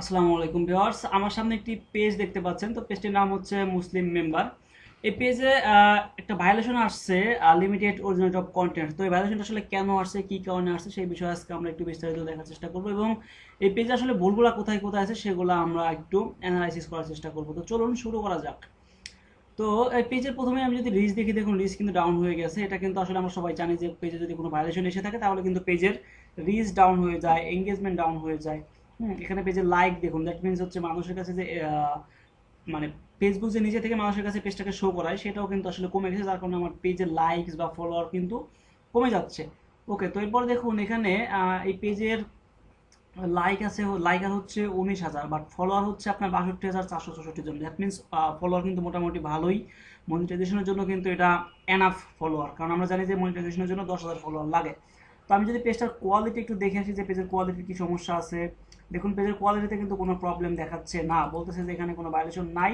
আসসালামু আলাইকুম ভিউয়ার্স, আমার সামনে একটি পেজ দেখতে পাচ্ছেন। তো পেজটির নাম হচ্ছে মুসলিম মেম্বার। এই পেজে একটা ভায়োলেশন আসছে, লিমিটেড অরিজিনালিটি অফ কন্টেন্ট। তো এই ভায়োলেশনটা আসলে কেন আসছে, কি কারণে আসছে, সেই বিষয়ে আজকে আমরা একটু বিস্তারিত দেখার চেষ্টা করব এবং এই পেজে আসলে ভুলগুলো কোথায় কোথায় আছে সেগুলো আমরা একটু অ্যানালাইসিস করার চেষ্টা করব। তো চলুন শুরু করা যাক। তো এই পেজের প্রথমে আমি যদি রিচ দেখি, দেখুন রিচ কিন্তু ডাউন হয়ে গেছে। এটা কিন্তু আসলে আমরা সবাই জানি যে পেজে যদি কোনো ভায়োলেশন এসে থাকে তাহলে কিন্তু পেজের রিচ ডাউন হয়ে যায়, এঙ্গেজমেন্ট ডাউন হয়ে যায়। এখানে পেজের লাইক দেখুন, দ্যাট মিনস হচ্ছে মানুষের কাছে যে মানে ফেসবুক যে নিজে থেকে মানুষের কাছে পেজটাকে শো করায় সেটাও কিন্তু আসলে কমে গেছে, যার কারণে আমার পেজের লাইকস বা ফলোয়ার কিন্তু কমে যাচ্ছে। ওকে, তো এরপর দেখুন এখানে এই পেজের লাইক আর হচ্ছে 19,000, বাট ফলোয়ার হচ্ছে আপনার 62,464 জন। দ্যাট মিনস ফলোয়ার কিন্তু মোটামুটি ভালোই। মনিটাইজেশনের জন্য কিন্তু এটা এনাফ ফলোয়ার, কারণ আমরা জানি যে মনিটাইজেশনের জন্য 10,000 ফলোয়ার লাগে। তো আমি যদি পেজটার কোয়ালিটি একটু দেখে আসি যে পেজের কোয়ালিটির কি সমস্যা আছে। দেখুন পেজের কোয়ালিটিতে কিন্তু কোনো প্রবলেম দেখাচ্ছে না, বলতেছে যে এখানে কোনো ভায়োলেশন নাই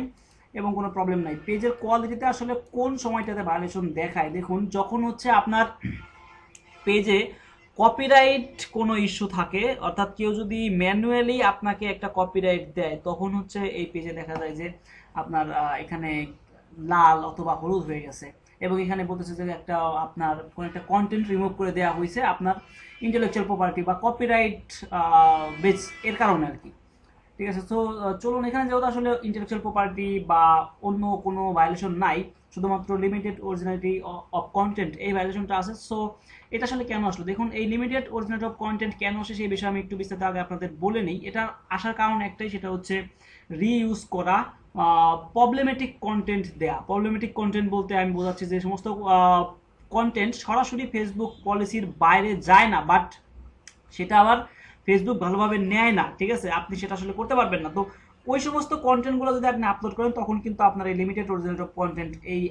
এবং কোনো প্রবলেম নাই। পেজের কোয়ালিটিতে আসলে কোন সময়টাতে ভায়োলেশন দেখায়, দেখুন যখন হচ্ছে আপনার পেজে কপিরাইট কোনো ইস্যু থাকে, অর্থাৎ কেউ যদি ম্যানুয়ালি আপনাকে একটা কপিরাইট দেয়, তখন হচ্ছে এই পেজে দেখা যায় যে আপনার এখানে লাল অথবা হলুদ হয়ে গেছে এবং এখানে বলতেছে যে একটা আপনার কোনো একটা কন্টেন্ট রিমুভ করে দেওয়া হয়েছে আপনার ইন্টেলেকচুয়াল প্রপার্টি বা কপিরাইট বেস এর কারণে আর কি। ঠিক আছে, তো চলুন এখানে যেহেতু আসলে ইন্টেলেকচুয়াল প্রপার্টি বা অন্য কোনো ভায়োলেশন নাই, শুধুমাত্র লিমিটেড অরিজিনালিটি অফ কন্টেন্ট এই ভায়োলেশনটা আছে। সো এটা আসলে কেন আসলো, দেখুন এই লিমিটেড অরিজিনালিটি অফ কন্টেন্ট কেন আসে সেই বিষয়ে আমি একটু বিস্তারিত আগে আপনাদের বলে নিই। এটা আসার কারণ একটাই, সেটা হচ্ছে রিইউজ করা প্রবলেমেটিক কন্টেন্ট দেয়া। প্রবলেমেটিক কন্টেন্ট বলতে আমি বোঝাচ্ছি যে সমস্ত কন্টেন্ট সরাসরি ফেসবুক পলিসির বাইরে যায় না, বাট সেটা আবার ফেসবুক ভালোভাবে নেয় না। ঠিক আছে, আপনি সেটা আসলে করতে পারবেন না। তো ওই সমস্ত কন্টেন্টগুলো যদি আপনি আপলোড করেন তখন কিন্তু আপনার এই লিমিটেড অরিজিনাল অফ কন্টেন্ট এই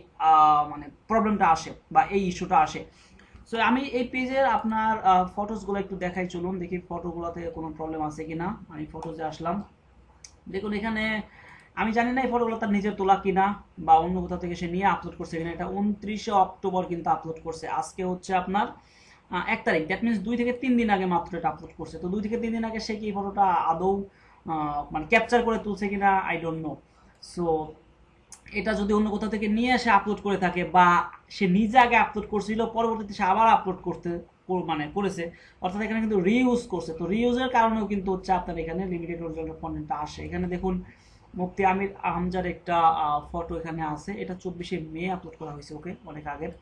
মানে প্রবলেমটা আসে বা এই ইস্যুটা আসে। সো আমি এই পেজের আপনার ফটোসগুলো একটু দেখাই, চলুন দেখি ফটোগুলো থেকে কোনো প্রবলেম আছে কিনা। আমি ফটোজে আসলাম, দেখুন এখানে আমি জানি না এই ফটোগুলো তার নিজের তোলা কিনা বা অন্য কোথাও থেকে সে নিয়ে আপলোড করছে কিনা। এটা 29শে অক্টোবর কিন্তু আপলোড করছে, আজকে হচ্ছে আপনার 1 তারিখ। দ্যাট মিনস 2 থেকে 3 দিন আগে মাত্র এটা আপলোড করছে। তো 2 থেকে 3 দিন আগে সে কি এই ফটোটা আদৌ মানে ক্যাপচার করে তুলছে কিনা আই ডোন্ট নো। সো এটা যদি অন্য কোথাও থেকে নিয়ে এসে আপলোড করে থাকে বা সে নিজে আগে আপলোড করছিল পরবর্তীতে সে আবার আপলোড করতে মানে করেছে, অর্থাৎ এখানে কিন্তু রিইউজ করছে। তো রিইউজের কারণেও কিন্তু হচ্ছে আপনার এখানে লিমিটেড অরিজিনাল কন্টেন্টটা আসে। এখানে দেখুন মুফতি আমির আহমজার একটা ফটো এখানে আছে, এটা 24শে মে আপলোড করা হয়েছে। ওকে, অনেক আগের।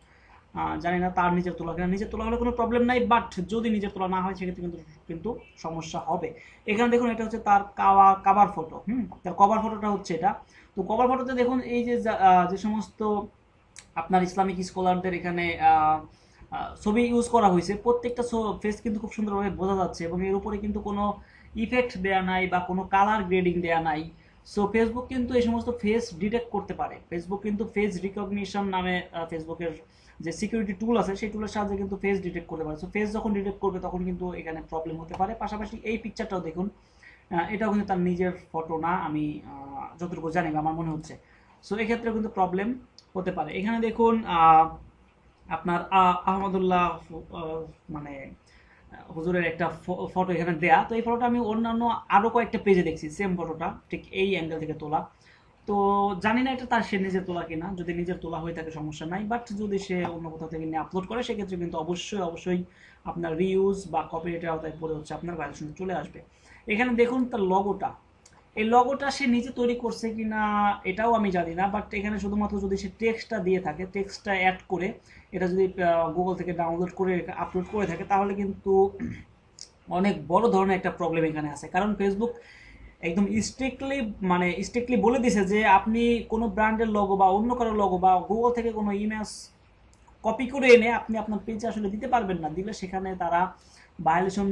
জানি না তার নিজের তোলা কিনা, নিজের তোলা হলে কোনো প্রবলেম নাই, বাট যদি নিজের তোলা না হয় সেক্ষেত্রে কিন্তু কিন্তু সমস্যা হবে। এখানে দেখুন এটা হচ্ছে তার কাভার ফটো। তার কভার ফটোটা হচ্ছে এটা। তো কভার ফটোতে দেখুন এই যে যে সমস্ত আপনার ইসলামিক স্কলারদের এখানে ছবি ইউজ করা হয়েছে, প্রত্যেকটা ফেস কিন্তু খুব সুন্দরভাবে বোঝা যাচ্ছে এবং এর উপরে কিন্তু কোনো ইফেক্ট দেয়া নাই বা কোনো কালার গ্রেডিং দেয়া নাই। সো ফেসবুক কিন্তু এই সমস্ত ফেস ডিটেক্ট করতে পারে। ফেসবুক কিন্তু ফেস রিকগনিশন নামে ফেসবুকের যে সিকিউরিটি টুল আছে সেই টুলের সাহায্যে কিন্তু ফেস ডিটেক্ট করতে পারে। সো ফেস যখন ডিটেক্ট করবে তখন কিন্তু এখানে প্রবলেম হতে পারে। পাশাপাশি এই পিকচারটাও দেখুন, এটাও কিন্তু তার নিজের ফটো না, আমি যতটুকু জানি বা আমার মনে হচ্ছে। সো এক্ষেত্রেও কিন্তু প্রবলেম হতে পারে। এখানে দেখুন আপনার আহমদুল্লাহ মানে হুজুরের একটা ফটো এখানে দেয়া। তো এই ফটোটা আমি অন্যান্য আরো কয়েকটা পেজে দেখছি, সেম ফটোটা ঠিক এই অ্যাঙ্গেল থেকে তোলা। তো জানি না এটা তার সে নিজের তোলা কিনা, যদি নিজের তোলা হয়ে থাকে সমস্যা নাই, বাট যদি সে অন্য কোথাও থেকে নিয়ে আপলোড করে সেক্ষেত্রে কিন্তু অবশ্যই অবশ্যই আপনার রিউজ বা কপিরাইটের আওতায় পড়ে হচ্ছে আপনার ভায়োলেশন চলে আসবে। এখানে দেখুন তার লগোটা, এই লগোটা সে নিজে তৈরি করছে কিনা এটাও আমি জানি না, বাট এখানে শুধুমাত্র যদি সে টেক্সটটা দিয়ে থাকে, টেক্সটটা অ্যাড করে এটা যদি গুগল থেকে ডাউনলোড করে আপলোড করে থাকে তাহলে কিন্তু অনেক বড় ধরনের একটা প্রবলেম এখানে আছে। কারণ ফেসবুক একদম স্ট্রিক্টলি বলে দিছে যে আপনি কোনো ব্র্যান্ডের লোগো বা অন্য কারো লোগো বা গুগল থেকে কোনো ইমেজ কপি করে এনে আপনি আপনার পেজে আসলে দিতে পারবেন না। দিলে সেখানে তারা ভায়োলেশন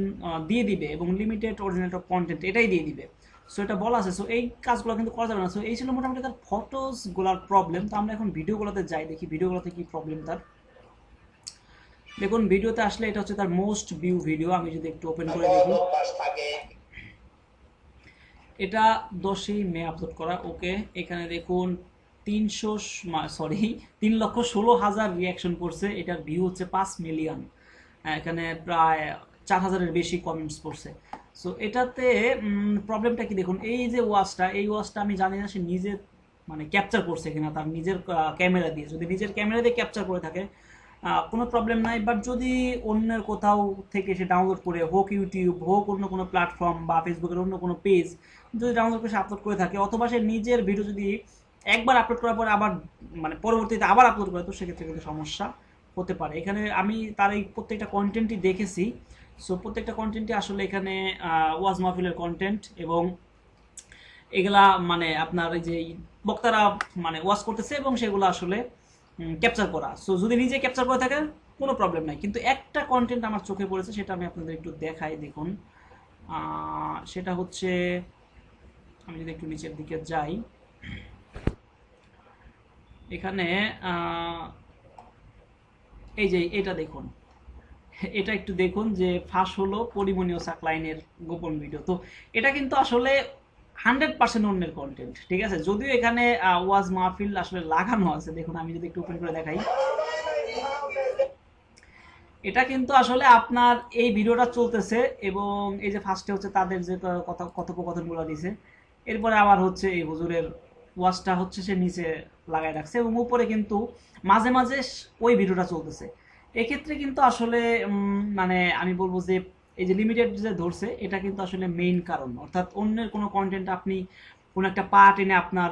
দিয়ে দিবে এবং লিমিটেড অরিজিনাল অফ কন্টেন্ট এটাই দিয়ে দিবে। সো এটা বলা আছে। সো এই কাজগুলো কিন্তু করা যাবে না। সো এই ছিল মোটামুটি তার ফটোসগুলোর প্রবলেম। তো আমরা এখন ভিডিওগুলোতে যাই, দেখি ভিডিওগুলোতে কি প্রবলেম তার। দেখুন ভিডিওতে আসলে এটা হচ্ছে তার মোস্ট ভিউ ভিডিও। আমি যদি একটু ওপেন করে দেখি, এটা 10ই মে আপলোড করা। ওকে, এখানে দেখুন 3,16,000 রিয়াকশন করছে, এটার ভিউ হচ্ছে 5 মিলিয়ন। এখানে প্রায় 4,000-এর বেশি কমেন্টস পড়ছে। সো এটাতে প্রবলেমটা কি দেখুন, এই যে এই ওয়াচটা আমি জানি না সে নিজে মানে ক্যাপচার করছে কিনা তার নিজের ক্যামেরা দিয়ে। যদি নিজের ক্যামেরা দিয়ে ক্যাপচার করে থাকে কোনো প্রবলেম নাই, বাট যদি অন্যের কোথাও থেকে সে ডাউনলোড করে, হোক ইউটিউব হোক অন্য কোনো প্ল্যাটফর্ম বা ফেসবুকের অন্য কোনো পেজ যদি ডাউনলোড করে সে আপলোড করে থাকে, অথবা সে নিজের ভিডিও যদি একবার আপলোড করার পর আবার মানে পরবর্তীতে আবার আপলোড করে, তো সেক্ষেত্রে কিন্তু সমস্যা হতে পারে। এখানে আমি তার এই প্রত্যেকটা কন্টেন্টই দেখেছি। সো প্রত্যেকটা কন্টেন্টই আসলে এখানে ওয়াজ মাহফিলের কন্টেন্ট, এবং এগুলা মানে আপনার এই যে বক্তারা মানে ওয়াজ করতেছে এবং সেগুলো আসলে ক্যাপচার করা। সো যদি নিজে ক্যাপচার করে থাকে কোনো প্রবলেম নাই, কিন্তু একটা কন্টেন্ট আমার চোখে পড়েছে, সেটা আমি আপনাদের একটু দেখাই। দেখুন সেটা হচ্ছে, আমি যদি একটু নিচের দিকে যাই, এখানে এই যে এটা দেখুন, এটা একটু দেখুন যে ফাঁস হলো পরিমণি ও সাকলাইনের গোপন ভিডিও। তো এটা কিন্তু আসলে 100% অন্যের কন্টেন্ট, ঠিক আছে, যদিও এখানে ওয়াজ মাহফিল আসলে লাগানো আছে। দেখুন আমি যদি একটু ওপেন করে দেখাই, এটা কিন্তু আসলে আপনার এই ভিডিওটা চলতেছে, এবং এই যে ফার্স্টে হচ্ছে তাদের যে কথোপকথনগুলো দিছে, এরপরে আবার হচ্ছে এই হুজুরের ওয়াজটা হচ্ছে সে নিচে লাগাই রাখছে, এবং উপরে কিন্তু মাঝে মাঝে ওই ভিডিওটা চলতেছে। এক্ষেত্রে কিন্তু আসলে মানে আমি বলবো যে এই যে লিমিটেড যে ধরছে, এটা কিন্তু আসলে মেইন কারণ। অর্থাৎ অন্যের কোনো কন্টেন্ট আপনি কোনো একটা পার্ট এনে আপনার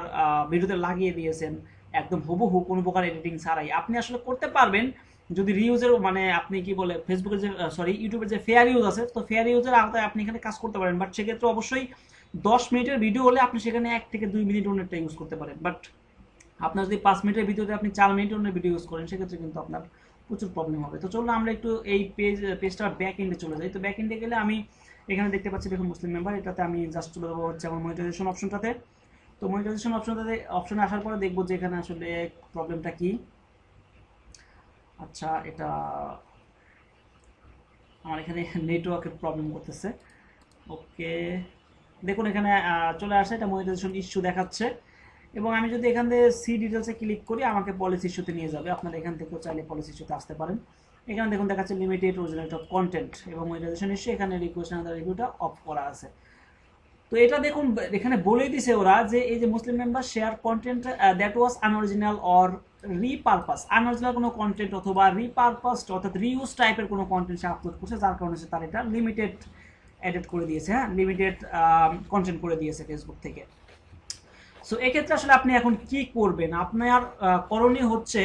ভিডিওতে লাগিয়ে দিয়েছেন, একদম হুবহু কোনো প্রকার এডিটিং ছাড়াই। আপনি আসলে করতে পারবেন যদি রিউজের মানে আপনি কি বলে ফেসবুকের যে ইউটিউবের যে ফেয়ার ইউজ আছে, তো ফেয়ার ইউজের আওতায় আপনি এখানে কাজ করতে পারেন। বাট সেক্ষেত্রে অবশ্যই 10 মিনিটের ভিডিও হলে আপনি সেখানে 1 থেকে 2 মিনিট অন্যটা ইউজ করতে পারেন। বাট আপনার যদি 5 মিনিটের ভিডিওতে আপনি 4 মিনিট অন্য ভিডিও ইউজ করেন, সেক্ষেত্রে কিন্তু আপনার প্রচুর প্রবলেম হবে। তো চলুন আমরা একটু এই পেজটার ব্যাক এন্ডে চলে যাই। তো ব্যাক এন্ডে গেলে আমি এখানে দেখতে পাচ্ছি, দেখুন মুসলিম মেম্বার, এটাতে আমি জাস্ট চলে যাবো হচ্ছে আমার মনিটাইজেশন অপশনটাতে। তো মনিটাইজেশন অপশনে আসার পরে দেখবো যে এখানে আসলে প্রবলেমটা কি। আচ্ছা, এটা আমার এখানে নেটওয়ার্কের প্রবলেম করতেছে। ওকে, দেখুন এখানে চলে আসে, এটা মনিটাইজেশন ইস্যু দেখাচ্ছে, এবং আমি যদি এখান থেকে সি ডিটেলসে ক্লিক করি আমাকে পলিসি ইস্যুতে নিয়ে যাবে। আপনারা এখান থেকেও চাইলে পলিসি ইস্যুতে আসতে পারেন। এখানে দেখুন দেখাচ্ছে লিমিটেড অরিজিনালিটি অফ কন্টেন্ট এবং মনিটাইজেশন ইস্যু, এখানে রিকোয়েস্ট আন্ডার রিভিউটা অফ করা আছে। তো এটা দেখুন এখানে বলেই দিছে ওরা যে এই যে Muslim member share content that was unoriginal or repurpose, unoriginal কোনো কন্টেন্ট অথবা রিপারপাসড অর্থাৎ রিউজ টাইপের কোনো কন্টেন্ট সে আপলোড করছে, যার কারণে সে তার এটা লিমিটেড এডিট করে দিয়েছে, হ্যাঁ, লিমিটেড কন্টেন্ট করে দিয়েছে ফেসবুক থেকে। সো এক্ষেত্রে আসলে আপনি এখন কি করবেন, আপনার করণীয় হচ্ছে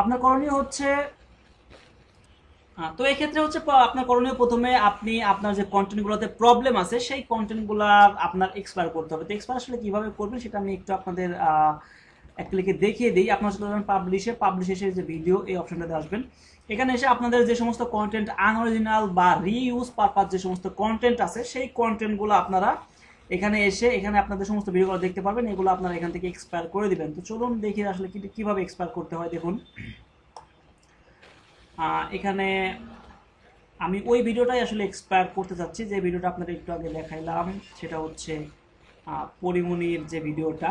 আপনার করণীয় হচ্ছে তো এক্ষেত্রে হচ্ছে আপনার করণীয় প্রথমে আপনি আপনার যে কন্টেন্টগুলোতে প্রবলেম আছে সেই কন্টেন্টগুলো আপনার এক্সপায়ার করতে হবে। তো এক্সপায়ার আসলে কিভাবে করবেন সেটা আমি একটু আপনাদের এক ক্লিকে দেখিয়ে দিই। আপনার চলে যাবেন পাবলিশে যে ভিডিও, এই অপশনটাতে আসবেন। এখানে এসে আপনাদের যে সমস্ত কন্টেন্ট আনঅরিজিনাল বা রিইউজ পারপাস যে সমস্ত কন্টেন্ট আছে সেই কন্টেন্টগুলো আপনারা এখানে এসে এখানে আপনাদের সমস্ত ভিডিওগুলো দেখতে পারবেন, এগুলো আপনারা এখান থেকে এক্সপায়ার করে দিবেন। তো চলুন দেখি আসলে কিভাবে এক্সপায়ার করতে হয়। দেখুন এখানে আমি ওই ভিডিওটাই আসলে এক্সপায়ার করতে চাচ্ছি, যে ভিডিওটা আপনাদের একটু আগে দেখাইলাম, সেটা হচ্ছে পরিমণির যে ভিডিওটা।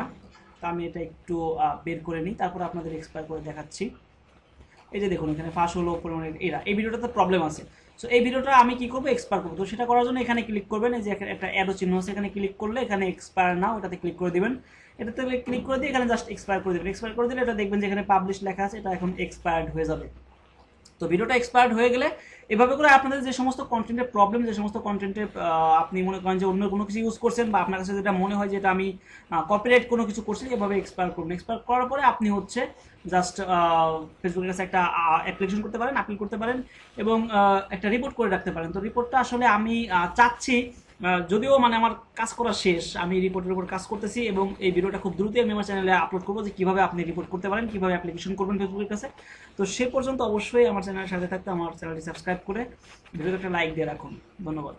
তো আমি এটা একটু বের করে নিই, তারপর আপনাদের এক্সপায়ার করে দেখাচ্ছি। এই যে দেখুন এখানে ফাঁস হলো পরিমণির, এই ভিডিওটাতে প্রবলেম আছে। সো এই ভিডিওটা আমি কি করবো, এক্সপায়ার করবো। তো সেটা করার জন্য এখানে ক্লিক করবেন, এই যে একটা অ্যারো চিহ্ন আছে, এখানে ক্লিক করলে এখানে এক্সপায়ার নাও, এটাতে ক্লিক করে দিবেন। এটাতে ক্লিক করে দিয়ে এখানে জাস্ট এক্সপায়ার করে দেবেন। এক্সপায়ার করে দিলে এটা দেখবেন যে এখানে পাবলিশ লেখা আছে, এটা এখন এক্সপায়ার্ড হয়ে যাবে। তো ভিডিওটা এক্সপায়ার্ড হয়ে গেলে এভাবে করে আপনাদের যে সমস্ত কন্টেন্টের প্রবলেম, যে সমস্ত কন্টেন্টে আপনি মনে করেন যে অন্য কোনো কিছু ইউজ করছেন, বা আপনার কাছে যেটা মনে হয় যে এটা আমি কপিরাইট কোনো কিছু করছি, এভাবে এক্সপায়ার করুন। এক্সপায়ার করার পরে আপনি হচ্ছে জাস্ট ফেসবুকের কাছে একটা অ্যাপ্লিকেশন করতে পারেন, আপিল করতে পারেন, এবং একটা রিপোর্ট করে রাখতে পারেন। তো রিপোর্টটা আসলে আমি চাচ্ছি, যদিও মানে আমার কাজ করা শেষ, আমি রিপোর্টের উপর কাজ করতেছি, এবং এই ভিডিওটা খুব দ্রুতই আমি আমার চ্যানেলে আপলোড করবো যে কীভাবে আপনি রিপোর্ট করতে পারেন, কীভাবে অ্যাপ্লিকেশন করবেন ফেসবুকের কাছে। তো সে পর্যন্ত অবশ্যই আমার চ্যানেলের সাথে থাকতে আমার চ্যানেলটি সাবস্ক্রাইব করে ভিডিওতে একটা লাইক দিয়ে রাখুন। ধন্যবাদ।